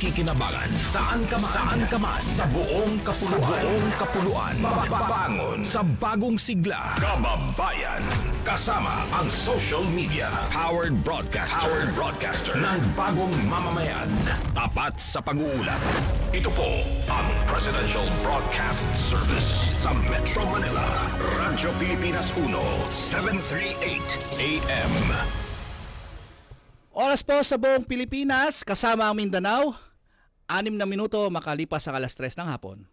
nakikinabangan. Saan ka man. Sa buong kapuluan. Mapapangon sa bagong sigla. Kababayan. Kasama ang social media. Powered broadcaster ng bagong mamamayan. Tapat sa pag-uulat. Ito po ang Presidential Broadcast Service sa Metro Manila. Radyo Pilipinas 1, 738 AM. Oras po sa buong Pilipinas, kasama ang Mindanao, 6 na minuto makalipas ang alas 3 ng hapon.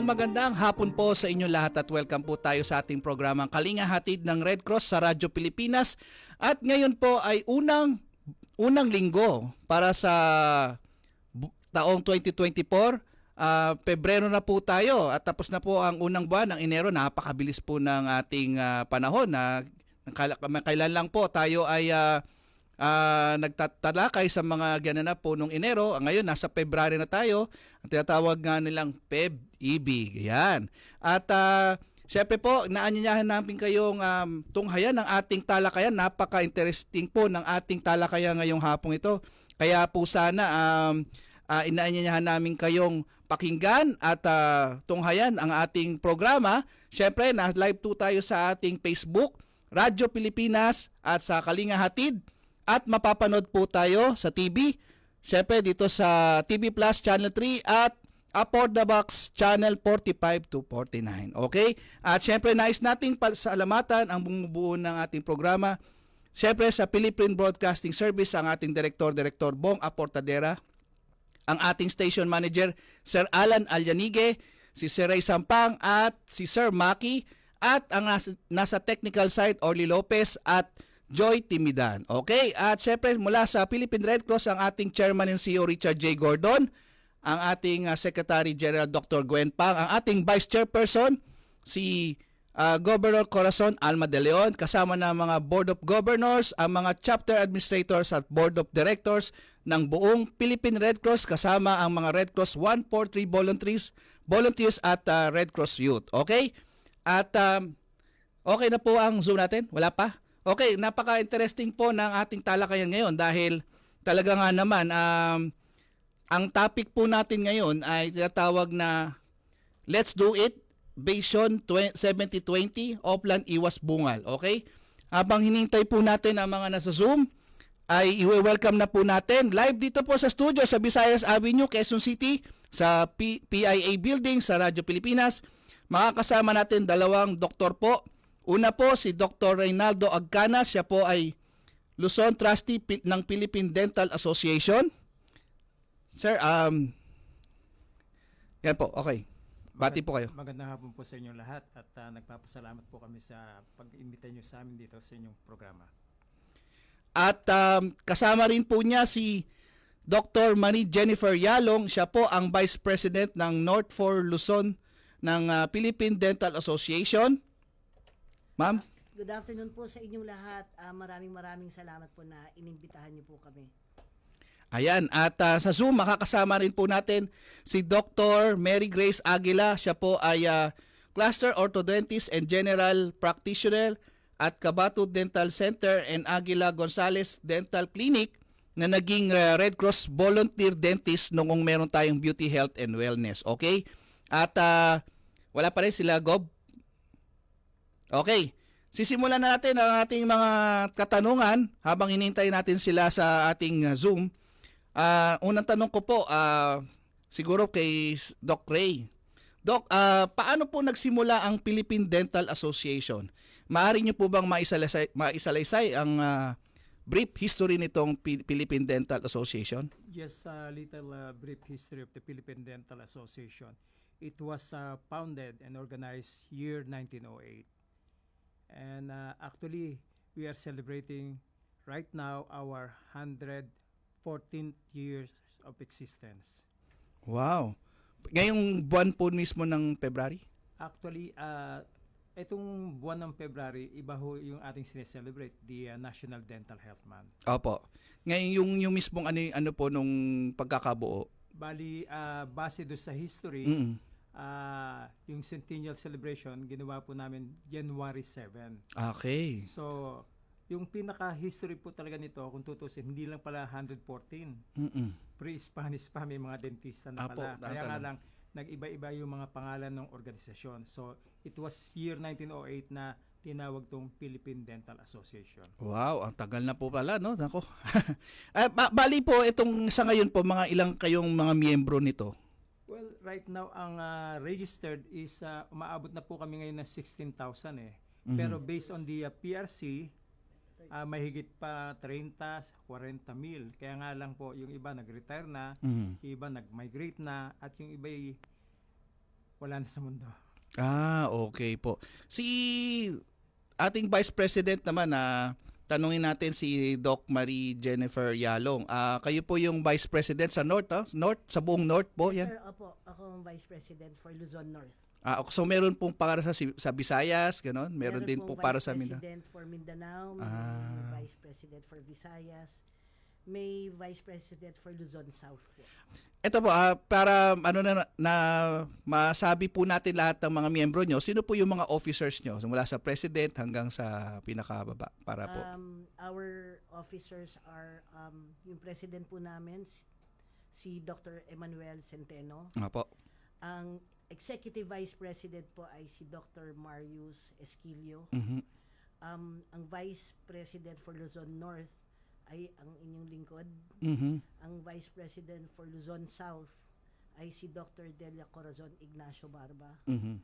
Magandang hapon po sa inyo lahat at welcome po tayo sa ating programang Kalinga Hatid ng Red Cross sa Radyo Pilipinas. At ngayon po ay unang linggo para sa taong 2024. Pebrero na po tayo at tapos na po ang unang buwan ng Enero. Napakabilis po ng ating panahon na kailan lang po tayo ay nagtatalakay sa mga gananap po nung Enero. Ngayon nasa February na tayo. Ang tinatawag nga nilang PEB-EB. Yan. At syempre po, naanyayahan namin kayong tunghayan ng ating talakayan. Napaka-interesting po ng ating talakayan ngayong hapong ito. Kaya po sana inaanyayahan namin kayong pakinggan at tunghayan ang ating programa. Syempre, na-live po tayo sa ating Facebook, Radyo Pilipinas at sa Kalinga Hatid. At mapapanood po tayo sa TV, syempre dito sa TV Plus Channel 3 at Upward the Box Channel 45 to 49. Okay? At syempre nais nating pasalamatan ang bumubuo ng ating programa. Syempre sa Philippine Broadcasting Service ang ating Direktor Bong Aportadera, ang ating Station Manager Sir Alan Alyanige, si Sir Ray Sampang at si Sir Maki, at ang nasa technical side Orly Lopez at Joy Timidan. Okay? At syempre mula sa Philippine Red Cross ang ating Chairman and CEO Richard J. Gordon, ang ating Secretary General Dr. Gwen Pang, ang ating Vice Chairperson si Governor Corazon Alma de Leon, kasama ng mga Board of Governors, ang mga Chapter Administrators at Board of Directors ng buong Philippine Red Cross, kasama ang mga Red Cross 143 volunteers at Red Cross Youth. Okay? At okay na po ang Zoom natin? Wala pa? Okay, napaka-interesting po ng ating talakayan ngayon dahil talaga nga naman ang topic po natin ngayon ay tinatawag na Let's Do It Vision 7020 Oplan Iwas Bungal. Okay? Habang hinintay po natin ang mga nasa Zoom, ay i-welcome na po natin live dito po sa studio sa Visayas Avenue, Quezon City, sa PIA Building sa Radyo Pilipinas. Makakasama natin dalawang doktor po. Una po si Dr. Reynaldo Agcana, siya po ay Luzon Trustee ng Philippine Dental Association. Sir, yan po, okay. Bati po kayo. Magandang hapon po sa inyo lahat at nagpapasalamat po kami sa pag-imbita nyo sa amin dito sa inyong programa. At kasama rin po niya si Dr. Marie Jennifer Yalong, siya po ang Vice President ng North 4 Luzon ng Philippine Dental Association. Ma'am? Good afternoon po sa inyong lahat. Maraming salamat po na inimbitahan niyo po kami. Ayan, at sa Zoom makakasama rin po natin si Dr. Mary Grace Aguila. Siya po ay Cluster Orthodontist and General Practitioner at Cabato Dental Center and Aguila Gonzalez Dental Clinic na naging Red Cross Volunteer Dentist noong meron tayong Beauty, Health and Wellness. Okay? At wala pa rin sila, Gob? Okay, sisimulan na natin ang ating mga katanungan habang hinintay natin sila sa ating Zoom. Unang tanong ko po, siguro kay Doc Ray. Doc, paano po nagsimula ang Philippine Dental Association? Maaari niyo po bang maisalaysay ang brief history nitong Philippine Dental Association? Just a little brief history of the Philippine Dental Association. It was founded and organized year 1908. And actually, we are celebrating right now our 114th years of existence. Wow. Ngayong buwan po mismo ng February? Actually, Itong buwan ng February, iba ho yung ating sineselebrate, the National Dental Health Month. Opo. Ngayon yung mismong ano po nung pagkakabuo. Bali, base do sa history, Mm. yung centennial celebration, ginawa po namin January 7. Okay. So, yung pinaka-history po talaga nito, kung tutusin, hindi lang pala 114. Mm. Pre-Spanish pa, may mga dentista na Apo, pala. Kaya nga tatanong. lang, nag-iba-iba yung mga pangalan ng organisasyon. So, it was year 1908 na tinawag tong Philippine Dental Association. Wow, ang tagal na po pala, no? Nako. Bali po, itong sa ngayon po, mga ilang kayong mga miyembro nito? Well, right now, ang registered is, umaabot na po kami ngayon na 16,000 eh. Pero based on the PRC, mahigit pa 30, 40 mil. Kaya nga lang po, yung iba nag-retire na, Mhm. yung iba nag-migrate na, at yung iba wala na sa mundo. Okay po. Si ating Vice President naman na tanungin natin si Doc Marie Jennifer Yalong. Kayo po yung Vice President sa North, North sa buong North po, yan. Sir, opo, ako ang Vice President for Luzon North. So meron pong para sa Visayas, ganon. Meron din po pong para Vice sa Mindanao. President for Mindanao, may Vice President for Visayas, may Vice President for Luzon South po. Ito po, para na masabi po natin lahat ng mga miyembro nyo, sino po yung mga officers nyo? Mula sa President hanggang sa pinakababa para po. Our officers are, yung President po namin, si Dr. Emmanuel Centeno. Apo. Ang Executive Vice President po ay si Dr. Marius Esquilio. Mhm. Ang Vice President for Luzon North ay ang inyong lingkod. Mhm. Ang Vice President for Luzon South ay si Dr. Delia Corazon Ignacio Barba. Mhm.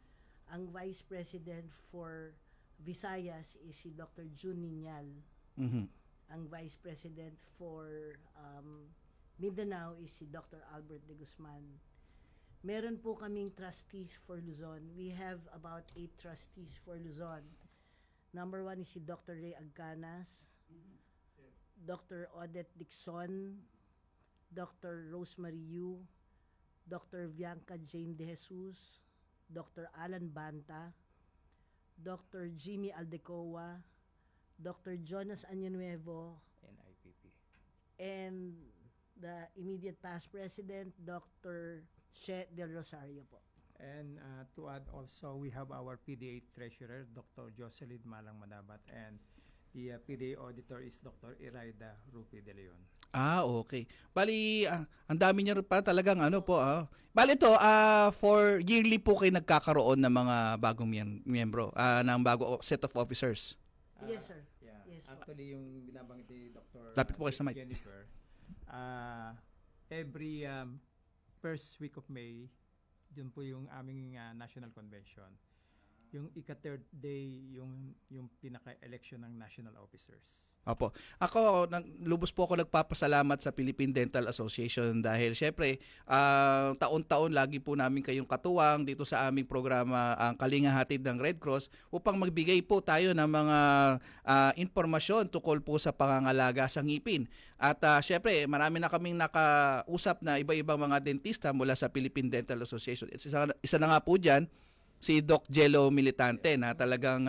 Ang Vice President for Visayas is si Dr. June Niñal. Mhm. Ang Vice President for Mindanao is si Dr. Albert de Guzman. Meron po kaming trustees for Luzon. We have about 8 trustees for Luzon. Number 1 is si Dr. Ray Agcanas, Dr. Odette Dixon, Dr. Rosemary Yu, Dr. Bianca Jane De Jesus, Dr. Alan Banta, Dr. Jimmy Aldecoa, Dr. Jonas Añanuevo, And IPP. and the immediate past president, Dr. She Del Rosario po. And to add also, we have our PDA Treasurer, Dr. Jocelyn Malang Manabat, and the PDA Auditor is Dr. Iraida Rupi De Leon. Okay. Bali, ang dami niyo pa talagang po. Bali ito, for yearly po kayo nagkakaroon ng mga bagong miyembro, ng bago set of officers. Yes, sir. Yeah. Yes, po. Actually, yung binabanggit ni Dr. Lapit po kayo sa mic. Jennifer, every first week of May, yun po yung aming national convention. Yung ika-third day, yung pinaka-election ng national officers. Opo. Ako, lubos po ako nagpapasalamat sa Philippine Dental Association dahil syempre, taon-taon lagi po namin kayong katuwang dito sa aming programa, ang Kalinga Hatid ng Red Cross, upang magbigay po tayo ng mga informasyon tukol po sa pangangalaga sa ngipin. At syempre, marami na kaming nakausap na iba-ibang mga dentista mula sa Philippine Dental Association. Isa na nga po dyan, si Doc Jello Militante na talagang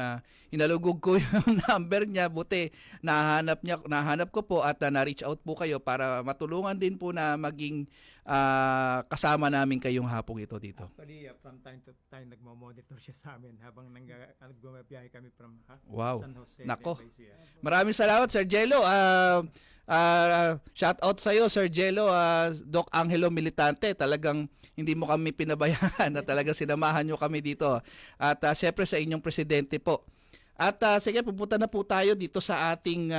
hinalugog ko yung number niya, buti nahanap ko po at na-reach out po kayo para matulungan din po na maging kasama namin kayong hapong ito dito. Actually, from time to time, nagmo-monitor siya sa amin habang nagbumabiyahe kami from Wow. San Jose. Nako. Nueva Ecija. Maraming salamat, Sir Jello. Shout out sa iyo, Sir Jello, Doc Angelo Militante. Talagang hindi mo kami pinabayaan na talagang sinamahan nyo kami dito. At syempre sa inyong presidente po. At sige, pupunta na po tayo dito sa ating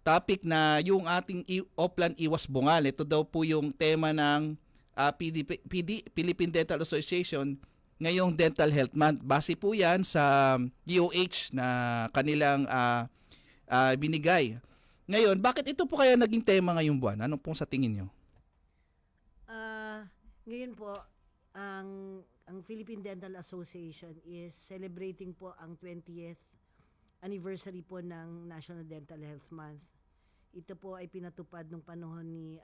topic na yung ating Oplan Iwas Bungal. Ito daw po yung tema ng Philippine Dental Association ngayong Dental Health Month. Base po yan sa DOH na kanilang binigay. Ngayon, bakit ito po kaya naging tema ngayong buwan? Ano pong sa tingin nyo? Ngayon po, ang Philippine Dental Association is celebrating po ang 20th anniversary po ng National Dental Health Month. Ito po ay pinatupad nung panahon ni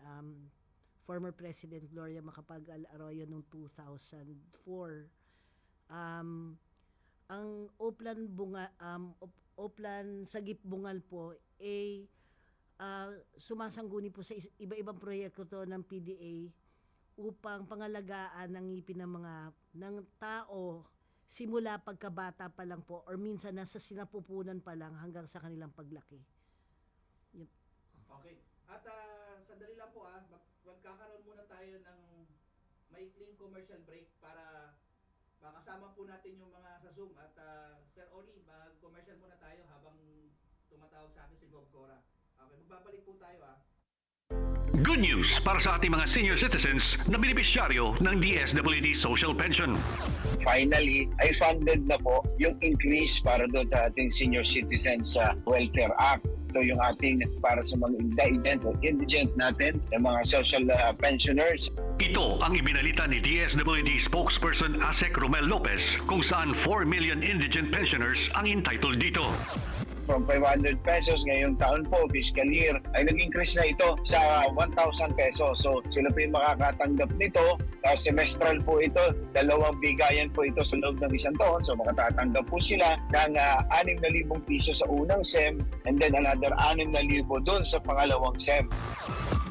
former President Gloria Macapagal Arroyo noong 2004 ang Oplan Sagip Bungal po ay sumasangguni po sa iba-ibang proyekto to ng PDA upang pangalagaan ng ngipin ng tao simula pagkabata pa lang po or minsan nasa sinapupunan pa lang hanggang sa kanilang paglaki. Yep. Okay. At sandali lang po magkakaroon muna tayo ng maikling commercial break para makasama po natin yung mga sa Zoom. At Sir Oli, mag-commercial muna tayo habang tumatawag sa akin si Gob Cora. Okay, magbabalik po tayo Good news para sa ating mga senior citizens na benepisyaryo ng DSWD Social Pension. Finally, ay funded na po yung increase para doon sa ating Senior Citizens Welfare Act. Ito yung ating para sa mga indigent natin, yung mga social pensioners. Ito ang ibinalita ni DSWD spokesperson Asek Romel Lopez kung saan 4 million indigent pensioners ang entitled dito. From 500 pesos ngayong taon po, fiscal year, ay nag-increase na ito sa 1,000 pesos. So sila po yung makakatanggap nito. Semestral po ito, 2 bigayan po ito sa loob ng isang taon. So makatatanggap po sila ng 6,000 piso sa unang SEM and then another 6,000 doon sa pangalawang SEM.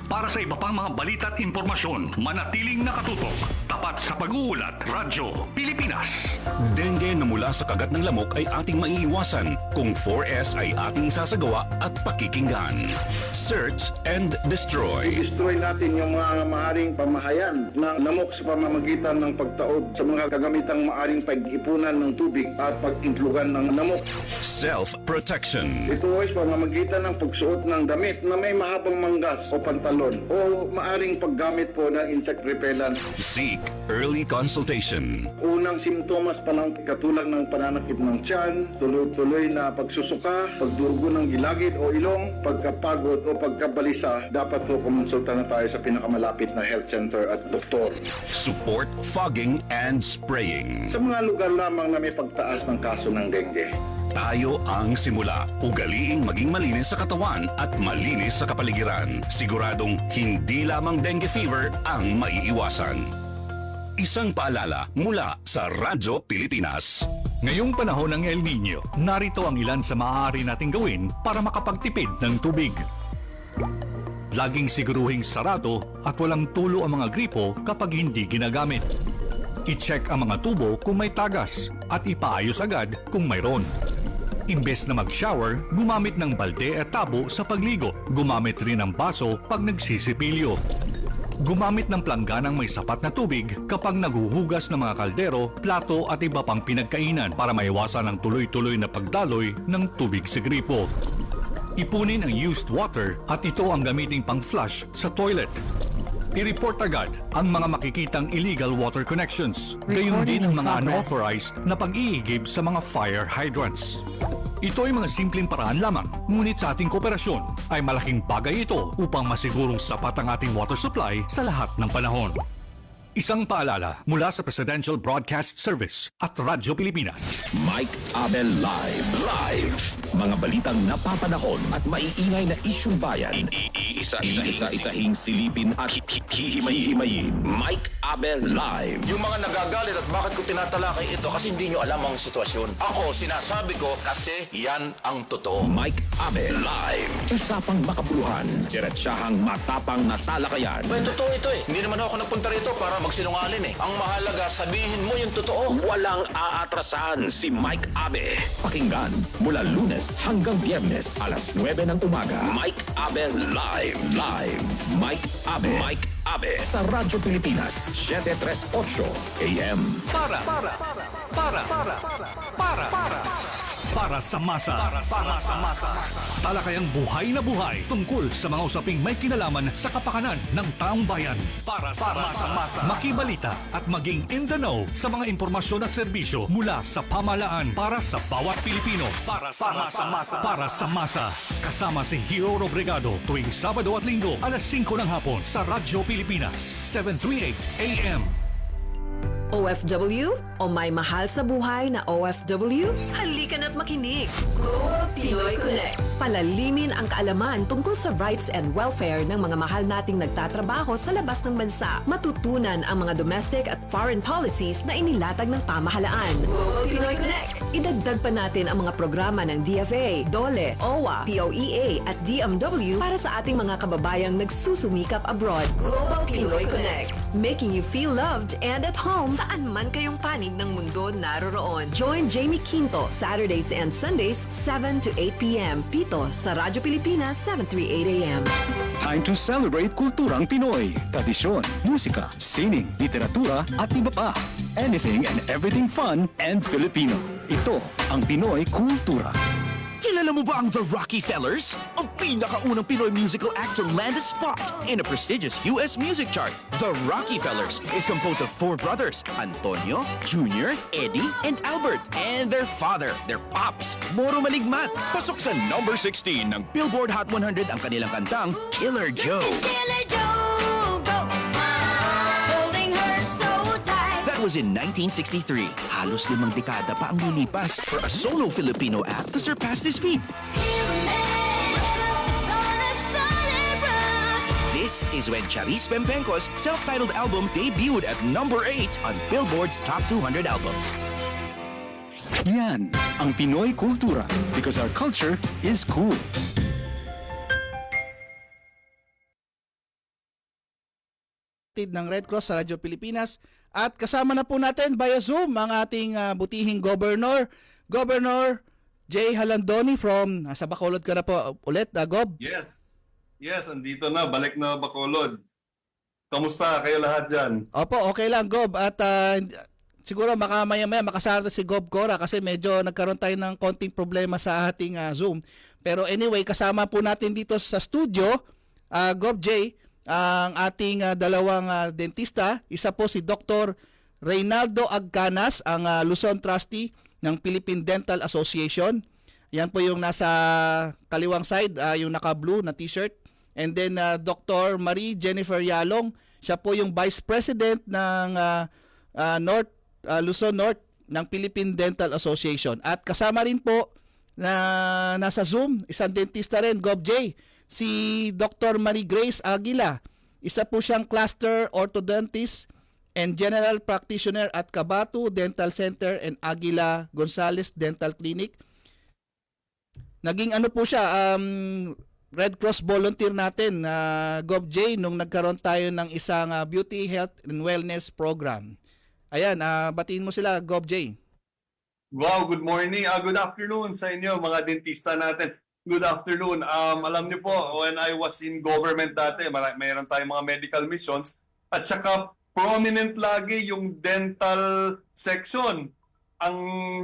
Para sa iba pang mga balita at impormasyon, manatiling nakatutok. Tapat sa pag-uulat, Radyo Pilipinas. Dengue na mula sa kagat ng lamok ay ating maiiwasan kung 4S ay ating isasagawa at pakikinggan. Search and destroy. I-destroy natin yung mga maaring pamahayan ng lamok sa pamamagitan ng pagtaob sa mga kagamitang maaring pag-ipunan ng tubig at pag-intlugan ng lamok. Self-protection. Ito ay sa pamamagitan ng pagsuot ng damit na may mahabang manggas o pantalon o maaring paggamit po ng insect repellent. Seek early consultation. Unang simptomas pa lang katulad ng pananakit ng tiyan, tuloy-tuloy na pagsusuka, pagdurugo ng gilagid o ilong, pagkapagod o pagkabalisa, dapat po kumonsulta na tayo sa pinakamalapit na health center at doktor. Support fogging and spraying. Sa mga lugar lamang na may pagtaas ng kaso ng dengue. Tayo ang simula. Ugaliing maging malinis sa katawan at malinis sa kapaligiran. Siguradong hindi lamang dengue fever ang maiiwasan. Isang paalala mula sa Radyo Pilipinas. Ngayong panahon ng El Nino, narito ang ilan sa maaari nating gawin para makapagtipid ng tubig. Laging siguruhing sarado at walang tulo ang mga gripo kapag hindi ginagamit. I-check ang mga tubo kung may tagas at ipaayos agad kung mayroon. Imbes na mag-shower, gumamit ng balde at tabo sa pagligo. Gumamit rin ng baso pag nagsisipilyo. Gumamit ng plangganang may sapat na tubig kapag naghuhugas ng mga kaldero, plato at iba pang pinagkainan para maiwasan ang tuloy-tuloy na pagdaloy ng tubig sa gripo. Ipunin ang used water at ito ang gamiting pang-flush sa toilet. I-report agad ang mga makikitang illegal water connections. Gayon din ang mga unauthorized na pag-iigib sa mga fire hydrants. Ito ay mga simpleng paraan lamang, ngunit sa ating kooperasyon ay malaking bagay ito upang masigurong sapat ang ating water supply sa lahat ng panahon. Isang paalala mula sa Presidential Broadcast Service at Radyo Pilipinas. Mike Abel Live. Mga balitang napapanahon at maiingay na isyung bayan. Iisa-isahing silipin at hihimayin. Mike Abel Live. Yung mga nagagalit at bakit ko tinatalakay ito kasi hindi nyo alam ang sitwasyon. Ako, sinasabi ko kasi yan ang totoo. Mike Abel Live. Usapang makabuluhan. Diretsahang matapang na talakayan. Well, totoo ito eh. Hindi naman ako nagpunta rito para magsinungaling eh. Ang mahalaga, sabihin mo yung totoo. Walang aatrasan si Mike Abe. Pakinggan mula Lunes hanggang Biyernes alas 9 ng umaga. Mike Abe Live. Mike Abe sa Radyo Pilipinas 738 AM. Para sa masa. Talakayang buhay na buhay tungkol sa mga usaping may kinalaman sa kapakanan ng taong bayan. Para sa masa. Makibalita at maging in the know sa mga impormasyon at serbisyo mula sa pamahalaan para sa bawat Pilipino. Para sa masa. Kasama si Hero Robregado tuwing Sabado at Linggo alas 5 ng hapon sa Radyo Pilipinas 738 AM. OFW, O may mahal sa buhay na OFW? Halika na't makinig! Global Pinoy Connect. Palalimin ang kaalaman tungkol sa rights and welfare ng mga mahal nating nagtatrabaho sa labas ng bansa. Matutunan ang mga domestic at foreign policies na inilatag ng pamahalaan. Global Pinoy Connect. Idagdag pa natin ang mga programa ng DFA, DOLE, OWA, POEA at DMW para sa ating mga kababayang nagsusumikap abroad. Global Pinoy Connect. Making you feel loved and at home saan man kayong panig ng mundo naroroon. Join Jamie Quinto Saturdays and Sundays 7 to 8 p.m. dito sa Radyo Pilipinas 738 AM. Time to celebrate kulturang Pinoy. Tradisyon, musika, sining, literatura at iba pa. Anything and everything fun and Filipino. Ito ang Pinoy Kultura. Kilala mo ba ang The Rockefellers? Ang pinakaunang Pinoy musical act to land a spot in a prestigious US music chart. The Rockefellers is composed of 4 brothers, Antonio, Junior, Eddie, and Albert, and their father, their pops, Moro Maligmat. Pasok sa number 16 ng Billboard Hot 100 ang kanilang kantang Killer Joe. Killer Joe, go! Holding her so tight. That was in 1963. Halos 5 dekada pa ang lilipas for a solo Filipino act to surpass this feat. This is when Charis Pempenco's self-titled album debuted at number 8 on Billboard's Top 200 albums. Yan ang Pinoy Kultura because our culture is cool. Ng Red Cross sa Radyo Pilipinas at kasama na po natin via Zoom ang ating butihing Governor Jay Halandoni from nasa Bacolod ka na po ulit, Gob. Yes, andito na, balik na Bacolod. Kamusta kayo lahat dyan? Opo, okay lang, Gob. At siguro maya-maya makasarta si Gob Cora kasi medyo nagkaroon tayo ng konting problema sa ating Zoom. Pero anyway, kasama po natin dito sa studio, Gob Jay, ang ating dalawang dentista. Isa po si Dr. Reynaldo Agcanas, ang Luzon Trustee ng Philippine Dental Association. Yan po yung nasa kaliwang side, yung naka-blue na t-shirt. And then Dr. Marie Jennifer Yalong, siya po yung Vice President ng Luzon North ng Philippine Dental Association. At kasama rin po na nasa Zoom, isang dentista rin, Gob J, si Dr. Marie Grace Aguila. Isa po siyang cluster orthodontist and general practitioner at Cabatu Dental Center and Aguila Gonzales Dental Clinic. Naging ano po siya, Red Cross volunteer natin, Gob J, nung nagkaroon tayo ng isang beauty, health and wellness program. Ayan, batiin mo sila, Gob J. Wow, good morning. Good afternoon sa inyo mga dentista natin. Good afternoon. Alam niyo po, when I was in government dati, mayroon tayong mga medical missions at saka prominent lagi yung dental section. Ang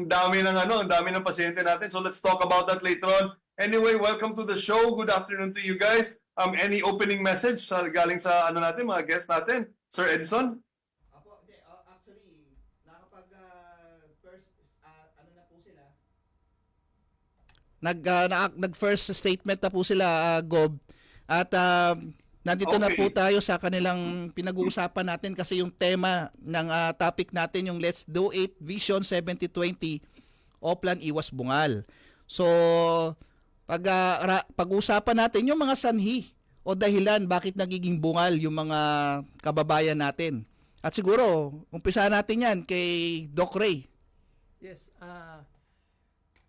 dami ng pasyente natin. So let's talk about that later on. Anyway, welcome to the show. Good afternoon to you guys. Any opening message galing sa natin, mga guests natin? Sir Edison? Actually, first na po sila. Nag-first statement na po sila, Gob. At nandito na po tayo sa kanilang pinag-uusapan natin kasi yung tema ng topic natin yung Let's Do It Vision 7020 Oplan Iwas Bungal. So, pag-uusapan natin yung mga sanhi o dahilan bakit nagiging bungal yung mga kababayan natin. At siguro, umpisahan natin yan kay Doc Ray. Yes,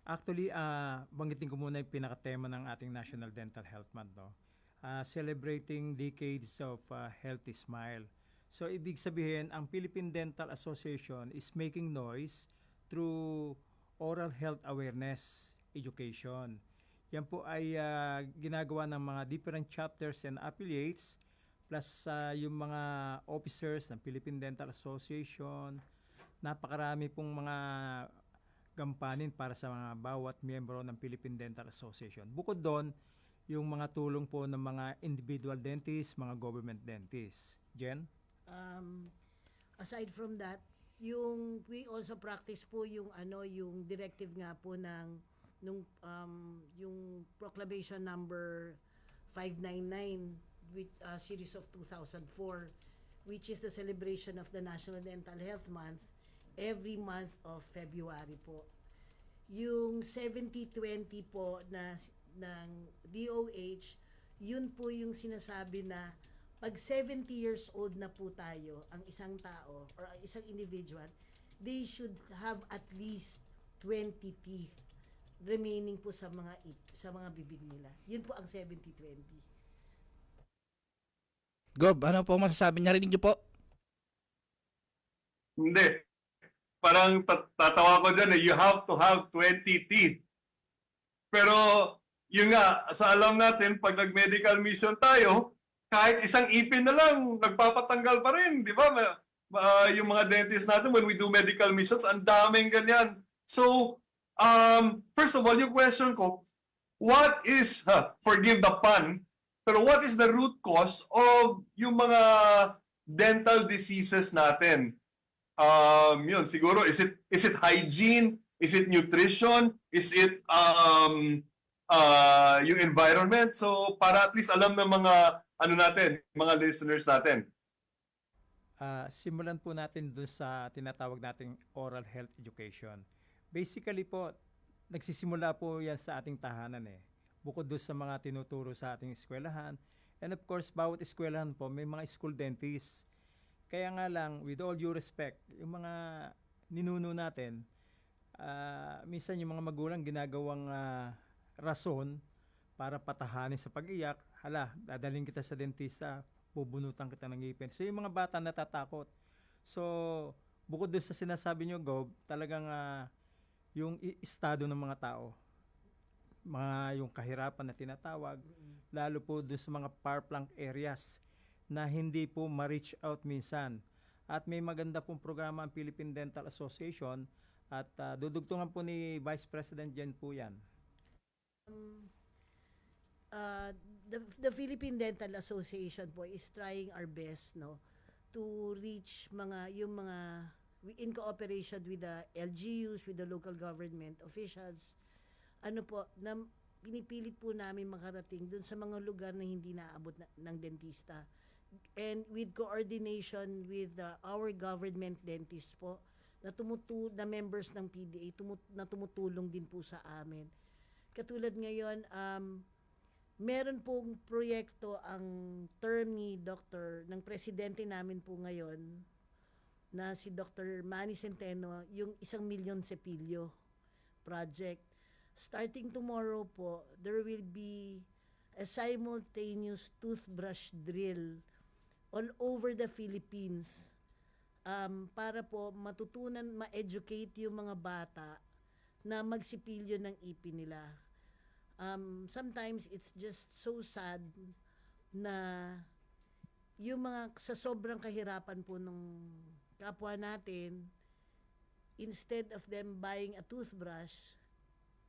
actually, banggitin ko muna yung pinaka-tema ng ating National Dental Health Month, no? Celebrating decades of healthy smile. So, ibig sabihin, ang Philippine Dental Association is making noise through oral health awareness education. Yan po ay ginagawa ng mga different chapters and affiliates plus yung mga officers ng Philippine Dental Association. Napakarami pong mga gampanin para sa mga bawat miyembro ng Philippine Dental Association. Bukod doon, yung mga tulong po ng mga individual dentists, mga government dentists. Jen? Aside from that, we also practice po yung directive nga po ng yung proclamation number 599 with series of 2004, which is the celebration of the National Dental Health Month. every month of February po. Yung 70-20 po ng DOH, yun po yung sinasabi na pag 70 years old na po tayo, ang isang tao or ang isang individual, they should have at least 20 teeth remaining po sa mga bibig nila. Yun po ang 70-20. Gob, ano po masasabi niya? Rinig niyo po? Hindi. Parang tatawa ko dyan you have to have 20 teeth. Pero yun nga, sa alam natin, pag nag-medical mission tayo, kahit isang ipin na lang, nagpapatanggal pa rin, di ba? Yung mga dentist natin, when we do medical missions, ang daming ganyan. So, first of all, yung question ko, what is, forgive the pun, pero what is the root cause of yung mga dental diseases natin? Yun, siguro, is it hygiene? Is it nutrition? Is it yung environment? So, para at least alam ng mga, mga listeners natin. Simulan po natin dun sa tinatawag nating oral health education. Basically po, nagsisimula po yan sa ating tahanan Bukod doon sa mga tinuturo sa ating eskwelahan. And of course, bawat eskwelahan po, may mga school dentists. Kaya nga lang, with all due respect, yung mga ninuno natin, minsan yung mga magulang ginagawang rason para patahanin sa pag-iyak, dadaling kita sa dentista, bubunutan kita ng ngipin. So yung mga bata natatakot. So, bukod doon sa sinasabi nyo, Gob, talagang yung estado ng mga tao, yung kahirapan na tinatawag, lalo po doon sa mga far-flung areas, na hindi po ma-reach out minsan. At may maganda pong programa ang Philippine Dental Association at dudugtungan po ni Vice President Jen po yan. The Philippine Dental Association po is trying our best to reach in cooperation with the LGUs, with the local government officials, na pinipilit po namin makarating dun sa mga lugar na hindi naabot ng dentista. And with coordination with our government dentist po, na members ng PDA, na tumutulong din po sa amin. Katulad ngayon, meron pong proyekto ang term ng presidente namin po ngayon, na si Dr. Manny Centeno, yung 1 million cepilyo project. Starting tomorrow po, there will be a simultaneous toothbrush drill all over the Philippines para po ma-educate yung mga bata na magsipilyo ng ipin nila. Sometimes it's just so sad na yung sa sobrang kahirapan po ng kapwa natin, instead of them buying a toothbrush,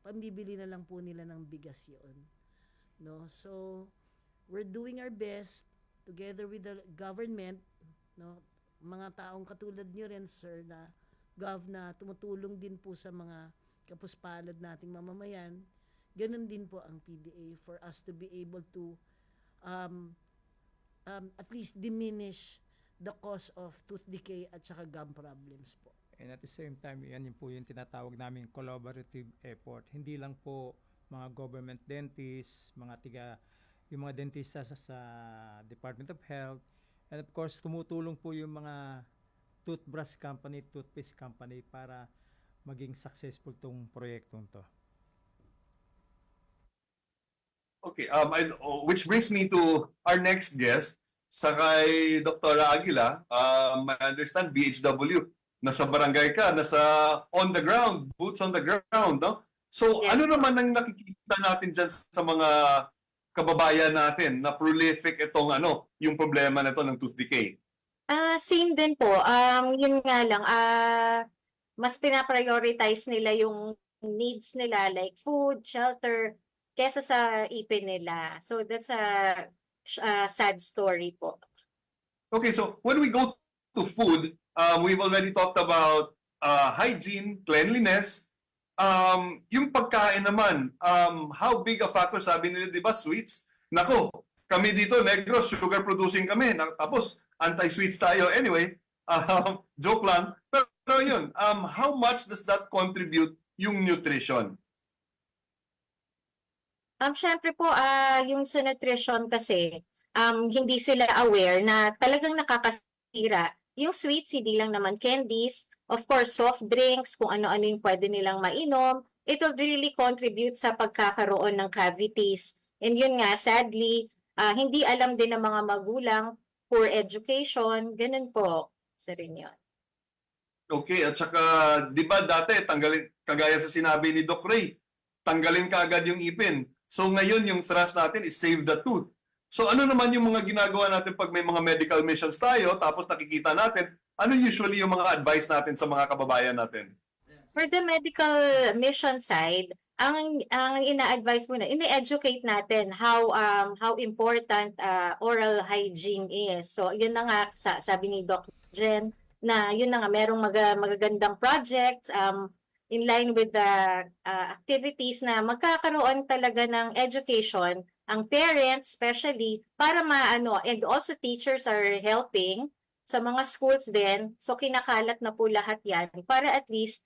pambibili na lang po nila ng bigas yun. So, we're doing our best together with the government, mga taong katulad nyo rin, sir, na tumutulong din po sa mga kapuspalad nating mamamayan. Ganun din po ang PDA for us to be able to at least diminish the cause of tooth decay at saka gum problems po. And at the same time, yan po yung tinatawag namin collaborative effort. Hindi lang po mga government dentists, yung mga dentista sa Department of Health, and of course, tumutulong po yung mga toothbrush company, toothpaste company para maging successful tong proyektong to. Okay, which brings me to our next guest, kay Dr. Aguila. I understand BHW, nasa barangay ka, nasa on the ground, boots on the ground, no? So, Yes. ano naman ang nakikita natin dyan sa mga kababayan natin na prolific itong yung problema na ito ng tooth decay? Same din po. Yun nga lang, mas pinaprioritize nila yung needs nila like food, shelter, kesa sa ipin nila. So that's a sad story po. Okay, so when we go to food, we've already talked about hygiene, cleanliness. Yung pagkain naman, how big a factor, sabi nila, di ba, sweets? Nako, kami dito, Negros, sugar producing kami. Tapos, anti-sweets tayo. Anyway, joke lang. Pero Pero yun, how much does that contribute yung nutrition? Syempre po, yung sa nutrition kasi, hindi sila aware na talagang nakakasira. Yung sweets, hindi lang naman candies, of course, soft drinks, kung ano-ano yung pwede nilang mainom, it will really contribute sa pagkakaroon ng cavities. And yun nga, sadly, hindi alam din ng mga magulang, poor education, ganun po. Sa rin yun. Okay, at saka, di ba dati, tanggalin, kagaya sa sinabi ni Doc Ray, tanggalin ka agad yung ipin. So ngayon, yung thrust natin is save the tooth. So ano naman yung mga ginagawa natin pag may mga medical missions tayo, tapos nakikita natin, ano usually yung mga advice natin sa mga kababayan natin? For the medical mission side, ang ina-advise muna, ini-educate natin how important oral hygiene is. So yun na nga sabi ni Doc Jen na yun na nga merong magagandang projects in line with the activities na magkakaroon talaga ng education ang parents especially para maano, and also teachers are helping sa mga schools din. So kinakalat na po lahat yan para at least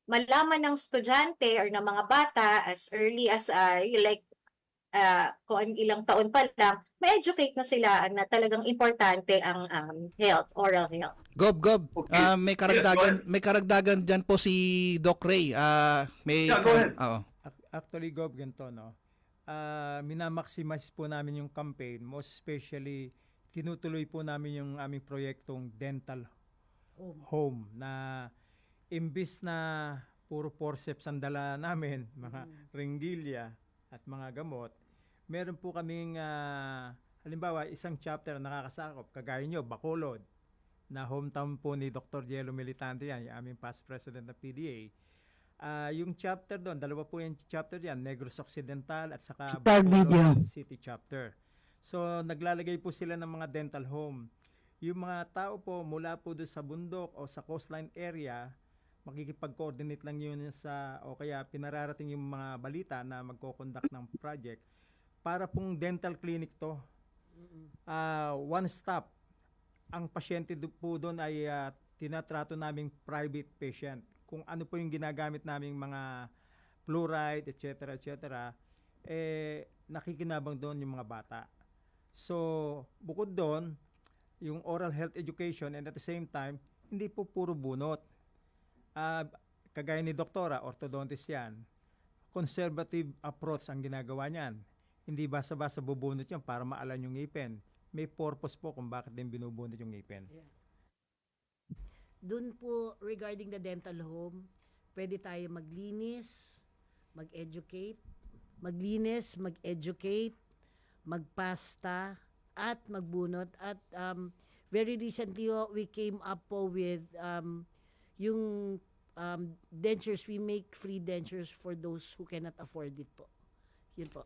malaman ng estudyante or ng mga bata as early as kung ilang taon pa lang, ma-educate na sila na talagang importante ang health, oral health. Gob, Okay. may Yes, may karagdagan diyan po si Doc Ray. Yeah, go ahead. Oo. Actually, Gob, ganito, no? Minamaximize po namin yung campaign, most especially tinutuloy po namin yung aming proyektong dental home na imbis na puro forceps ang dala namin, mga ringgilya at mga gamot, meron po kaming halimbawa isang chapter na nakakasakop, kagaya nyo, Bacolod, na hometown po ni Dr. Jello Militante yan, yung aming past president ng PDA. Yung chapter doon, dalawa po yung chapter yan, Negros Occidental at saka Bacolod City chapter. So naglalagay po sila ng mga dental home. Yung mga tao po mula po doon sa bundok o sa coastline area, makikipag-coordinate lang yun o kaya pinararating yung mga balita na magko-conduct ng project para pong dental clinic to. One stop. Ang pasyente po doon ay tinatrato naming private patient. Kung ano po yung ginagamit naming mga fluoride, etc., nakikinabang doon yung mga bata. So, bukod doon, yung oral health education and at the same time, hindi po puro bunot. Kagaya ni Doktora, orthodontist yan, conservative approach ang ginagawa niyan. Hindi basta-basta bubunot yan para maalan yung ngipin. May purpose po kung bakit din binubunot yung ngipin. Yeah. Doon po, regarding the dental home, pwede tayo maglinis, mag-educate, magpasta, at magbunot. At very recently, we came up po with yung dentures. We make free dentures for those who cannot afford it po. Yun po.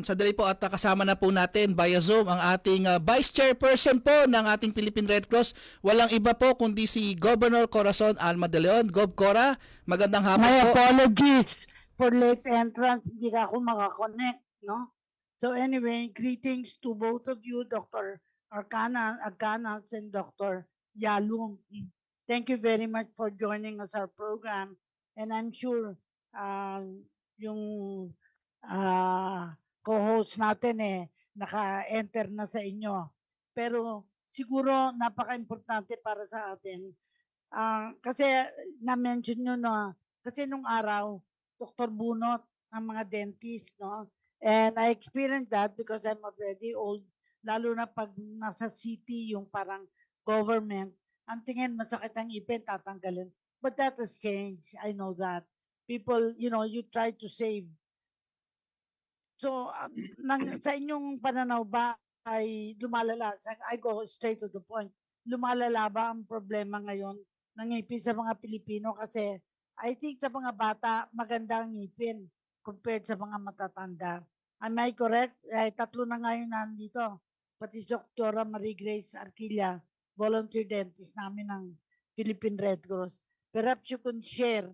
Sandali po at kasama na po natin via Zoom ang ating Vice Chairperson po ng ating Philippine Red Cross. Walang iba po kundi si Governor Corazon Alma de Leon. Gov Cora, magandang hapon My po. apologies for late entrance. Hindi ka ako makakonect, no? So anyway, greetings to both of you, Dr. Arcanas and Dr. Yalung. Thank you very much for joining us our program. And I'm sure yung co-host natin naka-enter na sa inyo. Pero siguro napaka-importante para sa atin. Kasi na-mention nyo na, kasi nung araw, Dr. Bunot, ang mga dentist, no? And I experienced that because I'm already old, lalo na pag nasa city, yung parang government, ang tingin masakit ang ipin, tatanggalin. But that has changed. I know that. People, you try to save. So, sa inyong pananaw ba ay lumalala? I go straight to the point. Lumalala ba ang problema ngayon ng ngipin sa mga Pilipino? Kasi I think sa mga bata, maganda ang ngipin compared sa mga matatanda. Am I correct? Tatlo na ngayon nandito. Pati si Dr. Marie Grace Arquilla, volunteer dentist namin ng Philippine Red Cross. Perhaps you can share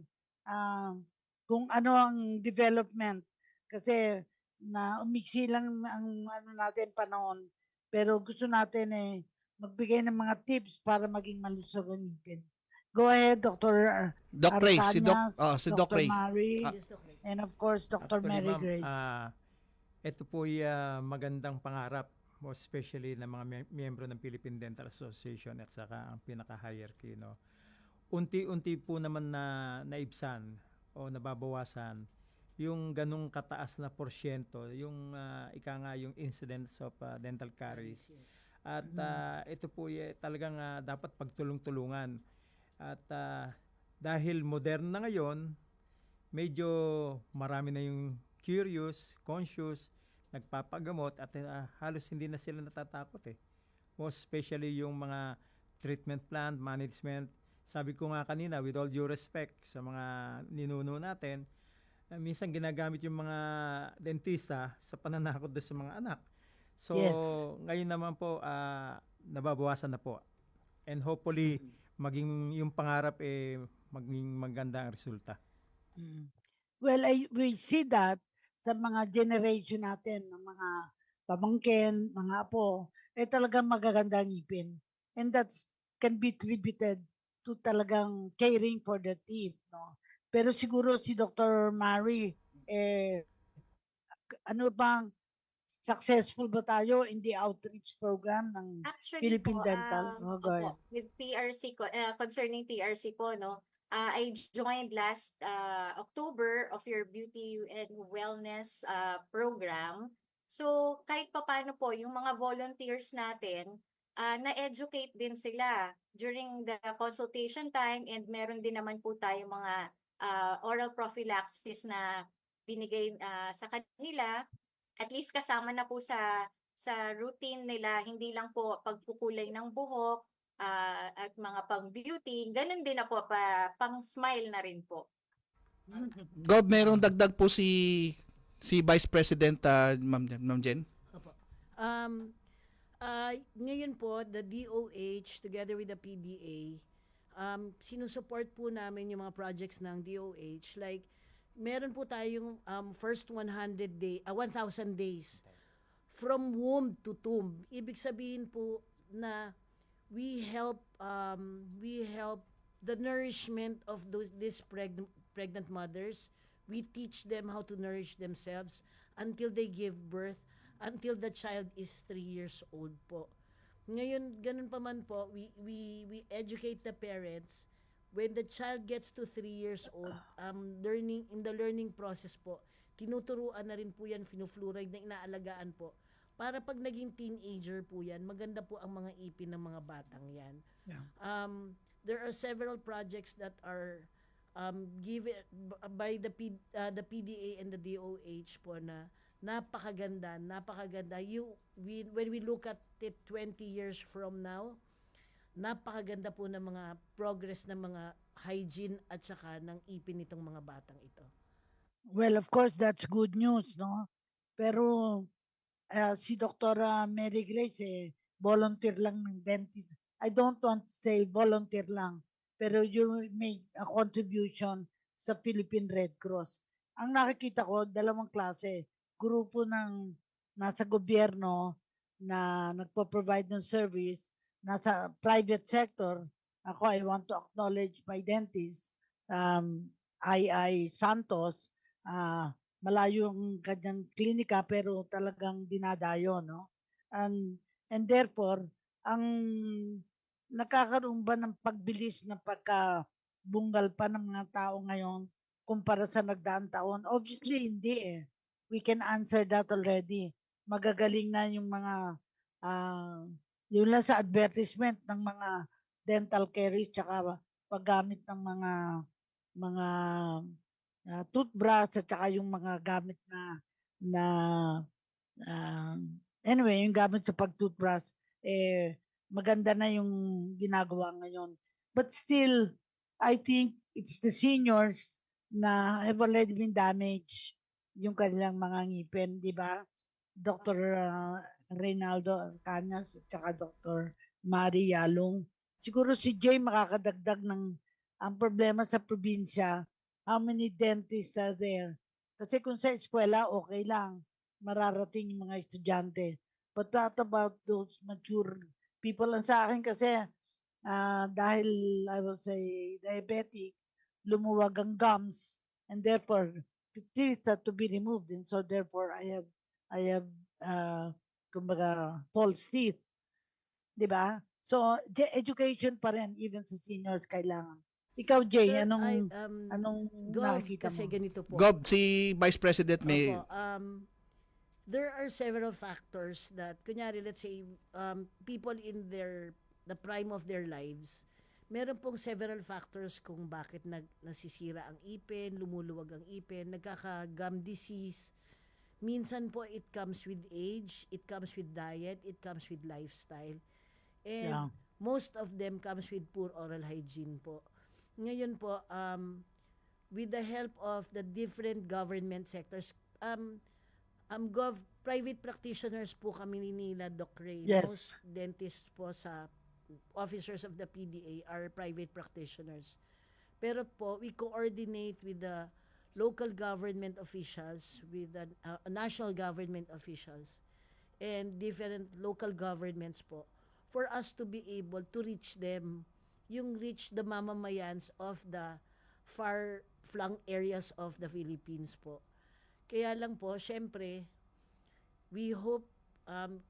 kung ano ang development. Kasi na umiksi lang ang natin panahon, pero gusto natin magbigay ng mga tips para maging malusog ang ngipin. Go ahead, Dr. Doc Ray, si Arcañas, si Doc Dr. Ray. Mary, Ah. and of course, Dr. Actually, Mary ma'am, Grace. ito po magandang pangarap, most especially ng mga miyembro ng Philippine Dental Association at saka ang pinaka-hierarchy, no. Unti-unti po naman na naibsan o nababawasan yung ganung kataas na porsyento, yung yung incidence of dental caries. At ito po talagang dapat pagtulong-tulungan. At dahil modern na ngayon, medyo marami na yung curious, conscious, nagpapagamot at halos hindi na sila natatakot eh. Most especially yung mga treatment plan, management. Sabi ko nga kanina, with all due respect sa mga ninuno natin, minsan ginagamit yung mga dentista sa pananakot doon sa mga anak. So, Yes. ngayon naman po, nababawasan na po. And hopefully, maging yung pangarap maging maganda ang resulta. Well, we see that sa mga generation natin, ng mga pamangkin, mga apo, talagang magaganda ang ngipin. And that can be attributed to talagang caring for the teeth, no? Pero siguro si Dr. Mary, ano bang successful ba tayo in the outreach program ng Actually Philippine po, Dental? Go ahead. with PRC, concerning PRC po, no, I joined last October of your beauty and wellness program. So, kahit papaano po, yung mga volunteers natin, na-educate din sila during the consultation time, and meron din naman po tayo mga oral prophylaxis na binigay sa kanila. At least kasama na po sa routine nila, hindi lang po pagkukulay ng buhok at mga pang-beauty, ganun din na po, pang-smile na rin po. Gob, merong dagdag po si Vice President Ma'am Jen. Opo. Ngayon po, the DOH together with the PDA, sinusupport po namin yung mga projects ng DOH. Like, meron po tayong first 1,000 days from womb to tomb. Ibig sabihin po na we help the nourishment of these pregnant mothers. We teach them how to nourish themselves until they give birth, until the child is 3 years old po. Ngayon, ganun pa man po, we educate the parents. When the child gets to 3 years old, in the learning process po, tinuturuan na rin po yan, fino-fluoride na inaalagaan po. Para pag naging teenager po yan, maganda po ang mga ipin ng mga batang yan. Yeah. There are several projects that are given by the PDA and the DOH po na napakaganda. When we look at it 20 years from now, napakaganda po ng mga progress ng mga hygiene at saka ng ipin nitong mga batang ito. Well, of course, that's good news, no? Pero si Dr. Mary Grace, volunteer lang ng dentist. I don't want to say volunteer lang, pero you made a contribution sa Philippine Red Cross. Ang nakikita ko, dalawang klase. Grupo ng nasa gobyerno na nagpo-provide ng service, nasa private sector. Ako, I want to acknowledge my dentist, I.I. Santos. Malayo ang kanyang klinika pero talagang dinadayo, no? And therefore, ang nakakaroon ba ng pagbilis na pagkabunggal pa ng mga tao ngayon kumpara sa nagdaang taon? Obviously, hindi eh. We can answer that already. Magagaling na yung mga yun lang sa advertisement ng mga dental caries tsaka paggamit ng mga toothbrush at saka yung mga gamit na anyway, yung gamit sa pag-toothbrush, maganda na yung ginagawa ngayon. But still, I think it's the seniors na have already been damaged yung kanilang mga ngipin, di ba? Dr. Reynaldo Arcañas at saka Dr. Mary Yalong. Siguro si Jay makakadagdag ng ang problema sa probinsya, how many dentists are there? Kasi kung sa eskwela, okay lang. Mararating yung mga estudyante. But what about those mature people? Ang sa akin kasi, dahil I will say diabetic, lumuwag ang gums, and therefore teeth had to be removed, and so therefore I have kumbaga false teeth, 'di ba? So education pa rin even sa seniors kailangan. Ikaw Jay, Sir, anong Gov, nakikita kasi mo? ganito po. Gob, si Vice President may... Opo, there are several factors that, kunyari, let's say, people in the prime of their lives, meron pong several factors kung bakit nasisira ang ipin, lumuluwag ang ipin, nagkaka-gum disease. Minsan po, it comes with age, it comes with diet, it comes with lifestyle. And most of them comes with poor oral hygiene po. Ngayon po, with the help of the different government sectors, private practitioners po kami nila, Doc Ray. Yes. Most dentists po sa officers of the PDA are private practitioners. Pero po, we coordinate with the local government officials, with the national government officials, and different local governments po, for us to be able to reach them, reach the mamamayans of the far-flung areas of the Philippines po. Kaya lang po, syempre, we hope